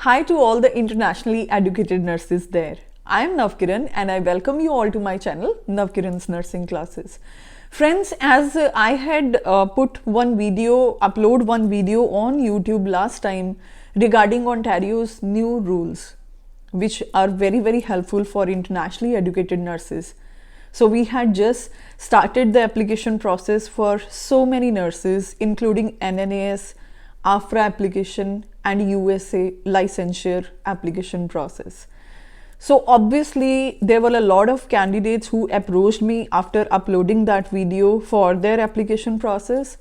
Hi to all the internationally educated nurses there. I am Navkiran and I welcome you all to my channel Navkiran's Nursing Classes. Friends, as I had upload one video on YouTube last time regarding Ontario's new rules, which are very helpful for internationally educated nurses. So we had just started the application process for so many nurses, including NNAS AHPRA application and USA licensure application process. So obviously there were a lot of candidates who approached me after uploading that video for their application process,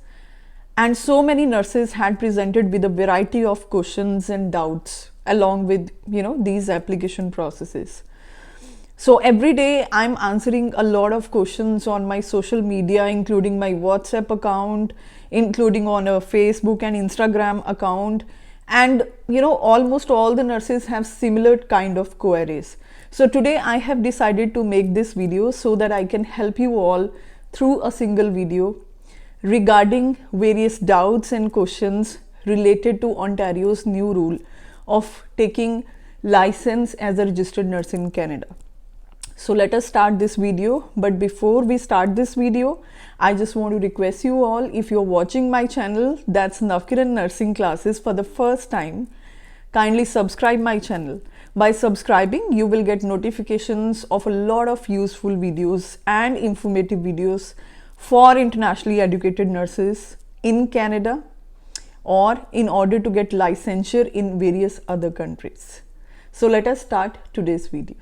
and so many nurses had presented with a variety of questions and doubts along with these application processes. So every day I'm answering a lot of questions on my social media, including my WhatsApp account, including on a Facebook and Instagram account, and almost all the nurses have similar kind of queries. So today I have decided to make this video so that I can help you all through a single video regarding various doubts and questions related to Ontario's new rule of taking license as a registered nurse in Canada. So let us start this video, but before we start this video, I just want to request you all, if you're watching my channel, that's Navkiran Nursing Classes, for the first time, kindly subscribe my channel. By subscribing, you will get notifications of a lot of useful videos and informative videos for internationally educated nurses in Canada or in order to get licensure in various other countries. So let us start today's video.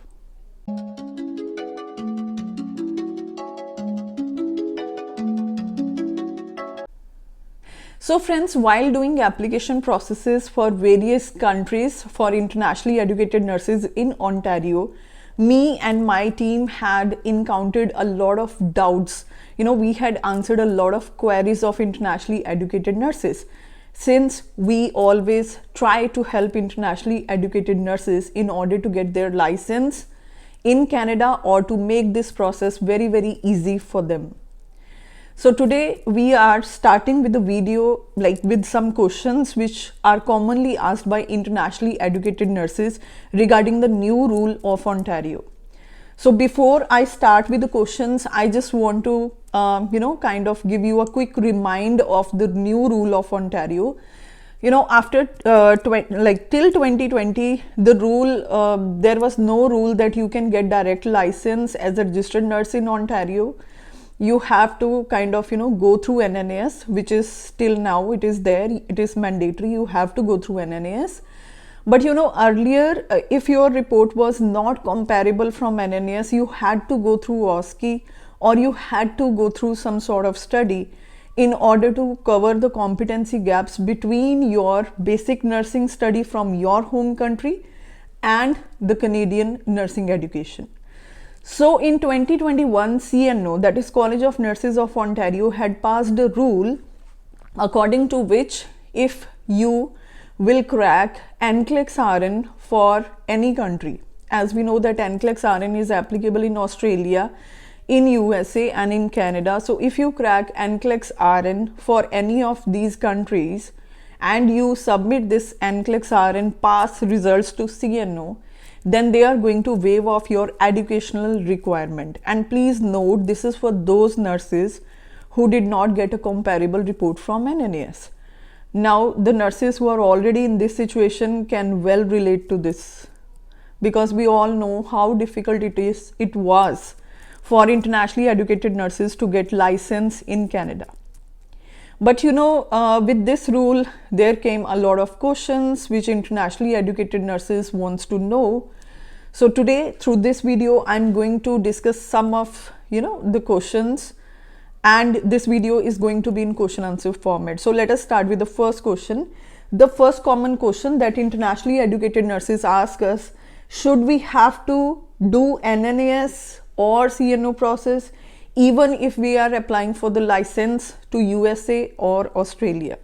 So friends, while doing application processes for various countries for internationally educated nurses in Ontario, me and my team had encountered a lot of doubts. We had answered a lot of queries of internationally educated nurses, since we always try to help internationally educated nurses in order to get their license in Canada or to make this process very easy for them. So today we are starting with a video with some questions which are commonly asked by internationally educated nurses regarding the new rule of Ontario. So before I start with the questions, I just want to kind of give you a quick reminder of the new rule of Ontario. After till 2020, the rule, there was no rule that you can get direct license as a registered nurse in Ontario. You have to kind of go through NNAS, which is still now it is there, it is mandatory, you have to go through NNAS. But earlier, if your report was not comparable from NNAS, you had to go through OSCE or you had to go through some sort of study in order to cover the competency gaps between your basic nursing study from your home country and the Canadian nursing education. So in 2021, CNO, that is College of Nurses of Ontario, had passed a rule according to which if you will crack NCLEX RN for any country, as we know that NCLEX RN is applicable in Australia, in USA and in Canada. So if you crack NCLEX RN for any of these countries and you submit this NCLEX RN pass results to CNO, then they are going to waive off your educational requirement. And please note, this is for those nurses who did not get a comparable report from NNAS. Now, the nurses who are already in this situation can well relate to this, because we all know how difficult it was for internationally educated nurses to get license in Canada. But with this rule, there came a lot of questions which internationally educated nurses wants to know. So today, through this video, I'm going to discuss some of the questions, and this video is going to be in question answer format. So let us start with the first question. The first common question that internationally educated nurses ask us: should we have to do NNAS or CNO process even if we are applying for the license to USA or Australia?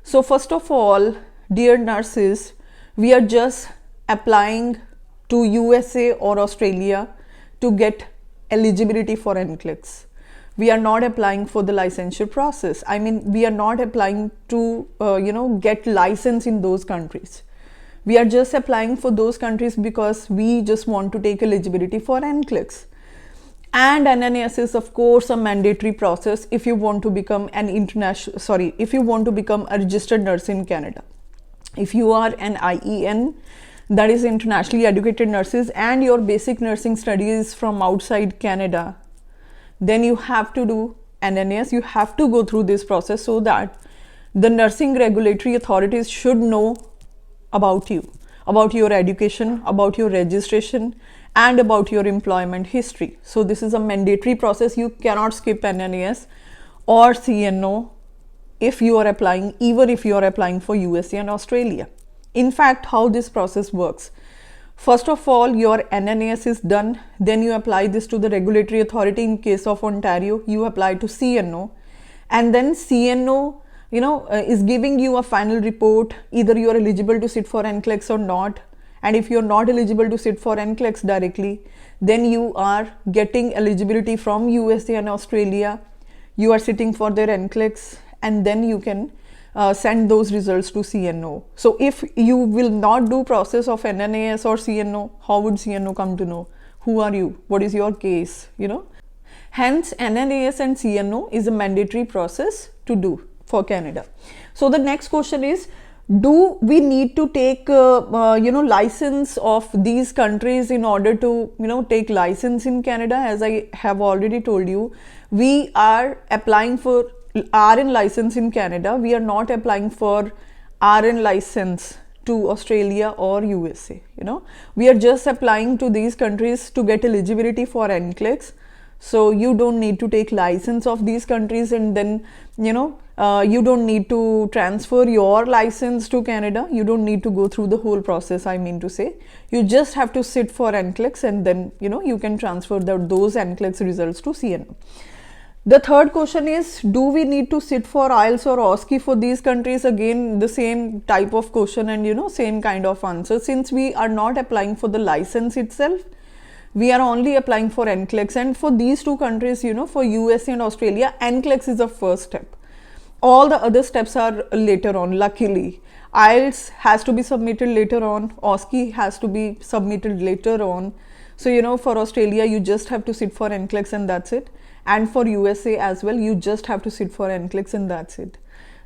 So first of all, dear nurses, we are just applying to USA or Australia to get eligibility for NCLEX. We are not applying for the licensure process. I mean, we are not applying to get license in those countries. We are just applying for those countries because we just want to take eligibility for NCLEX. And NNAS is of course a mandatory process if you want to become if you want to become a registered nurse in Canada. If you are an IEN, that is internationally educated nurses, and your basic nursing studies from outside Canada, then you have to do NNAS. You have to go through this process so that the nursing regulatory authorities should know about you, about your education, about your registration, and about your employment history. So this is a mandatory process. You cannot skip NNAS or CNO if you are applying, even if you are applying for USA and Australia. In fact, how this process works: first of all, your NNAS is done, then you apply this to the regulatory authority. In case of Ontario, you apply to CNO, and then CNO is giving you a final report. Either you are eligible to sit for NCLEX or not, and if you are not eligible to sit for NCLEX directly, then you are getting eligibility from USA and Australia. You are sitting for their NCLEX, and then you can send those results to CNO. So if you will not do process of NNAS or CNO, how would CNO come to know who are you, what is your case, Hence NNAS and CNO is a mandatory process to do for Canada. So the next question is, do we need to take license of these countries in order to take license in Canada? As I have already told you, we are applying for RN license in Canada. We are not applying for RN license to Australia or USA. We are just applying to these countries to get eligibility for NCLEX. So you don't need to take license of these countries, and then you don't need to transfer your license to Canada. You don't need to go through the whole process. I mean to say, you just have to sit for NCLEX, and then you can transfer those NCLEX results to CNO. The third question is, do we need to sit for IELTS or OSCE for these countries? Again, the same type of question and same kind of answer. Since we are not applying for the license itself, we are only applying for NCLEX, and for these two countries, for USA and Australia, NCLEX is the first step. All the other steps are later on. Luckily, IELTS has to be submitted later on, OSCE has to be submitted later on. So for Australia, you just have to sit for NCLEX and that's it. And for USA as well, you just have to sit for NCLEX and that's it.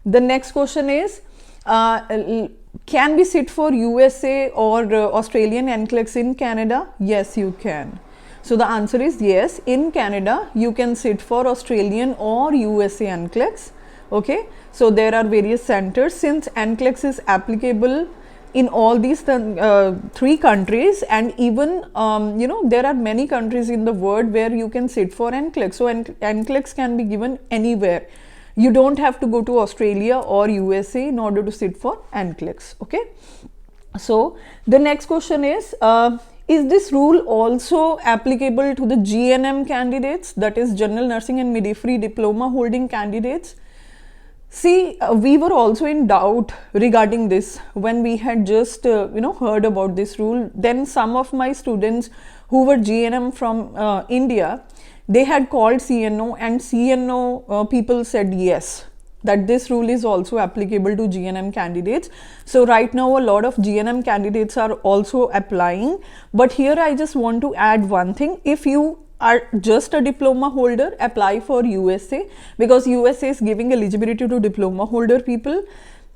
The next question is, can we sit for USA or Australian NCLEX in Canada? Yes, you can. So the answer is yes. In Canada, you can sit for Australian or USA NCLEX. Okay. So there are various centers. Since NCLEX is applicable in all these three countries, and even there are many countries in the world where you can sit for NCLEX. So NCLEX can be given anywhere. You don't have to go to Australia or USA in order to sit for NCLEX. Okay. So the next question is this rule also applicable to the GNM candidates, that is General Nursing and Midwifery Diploma holding candidates? See, we were also in doubt regarding this when we had just heard about this rule. Then some of my students who were GNM from India, they had called CNO, and CNO people said yes, that this rule is also applicable to GNM candidates. So right now a lot of GNM candidates are also applying. But here I just want to add one thing. If you are just a diploma holder, apply for USA, because USA is giving eligibility to diploma holder people.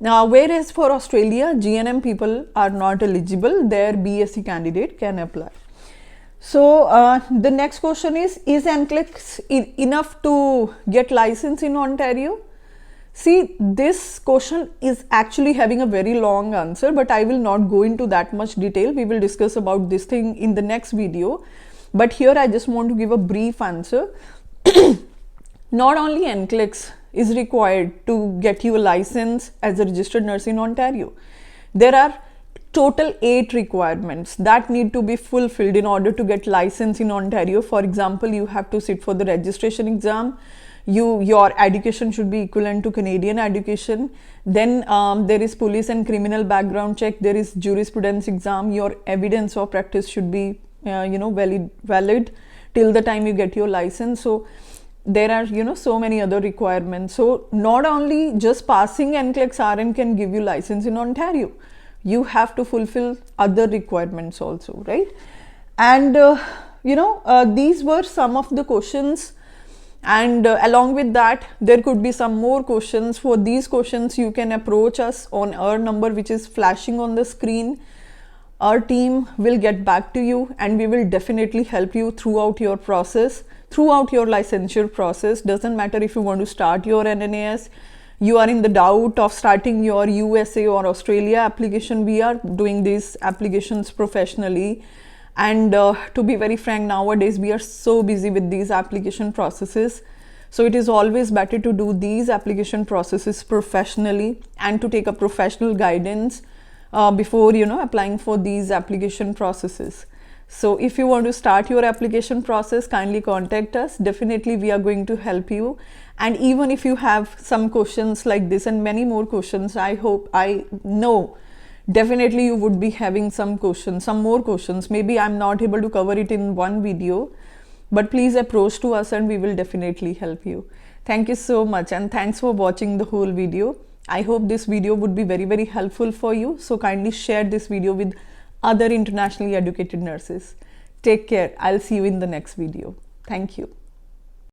Now, whereas for Australia, GNM people are not eligible, their BSc candidate can apply. So the next question is NCLEX enough to get license in Ontario? See, this question is actually having a very long answer, but I will not go into that much detail. We will discuss about this thing in the next video. But here I just want to give a brief answer. Not only NCLEX is required to get you a license as a registered nurse in Ontario. There are total 8 requirements that need to be fulfilled in order to get license in Ontario. For example, you have to sit for the registration exam. Your education should be equivalent to Canadian education. Then there is police and criminal background check. There is jurisprudence exam. Your evidence of practice should be valid till the time you get your license. So there are so many other requirements. So not only just passing NCLEX RN can give you license in Ontario. you have to fulfill other requirements also, right? And these were some of the questions, and along with that there could be some more questions. For these questions you can approach us on our number which is flashing on the screen. Our team will get back to you and we will definitely help you throughout your process, throughout your licensure process. Doesn't matter if you want to start your NNAS, you are in the doubt of starting your USA or Australia application. We are doing these applications professionally, and to be very frank, nowadays we are so busy with these application processes, so it is always better to do these application processes professionally and to take a professional guidance before applying for these application processes. So if you want to start your application process, kindly contact us. Definitely we are going to help you. And even if you have some questions like this and many more questions, I know definitely you would be having some questions, some more questions. Maybe I'm not able to cover it in one video, but please approach to us and we will definitely help you. Thank you so much, and thanks for watching the whole video. I hope this video would be very, very helpful for you. So kindly share this video with other internationally educated nurses. Take care. I'll see you in the next video. Thank you.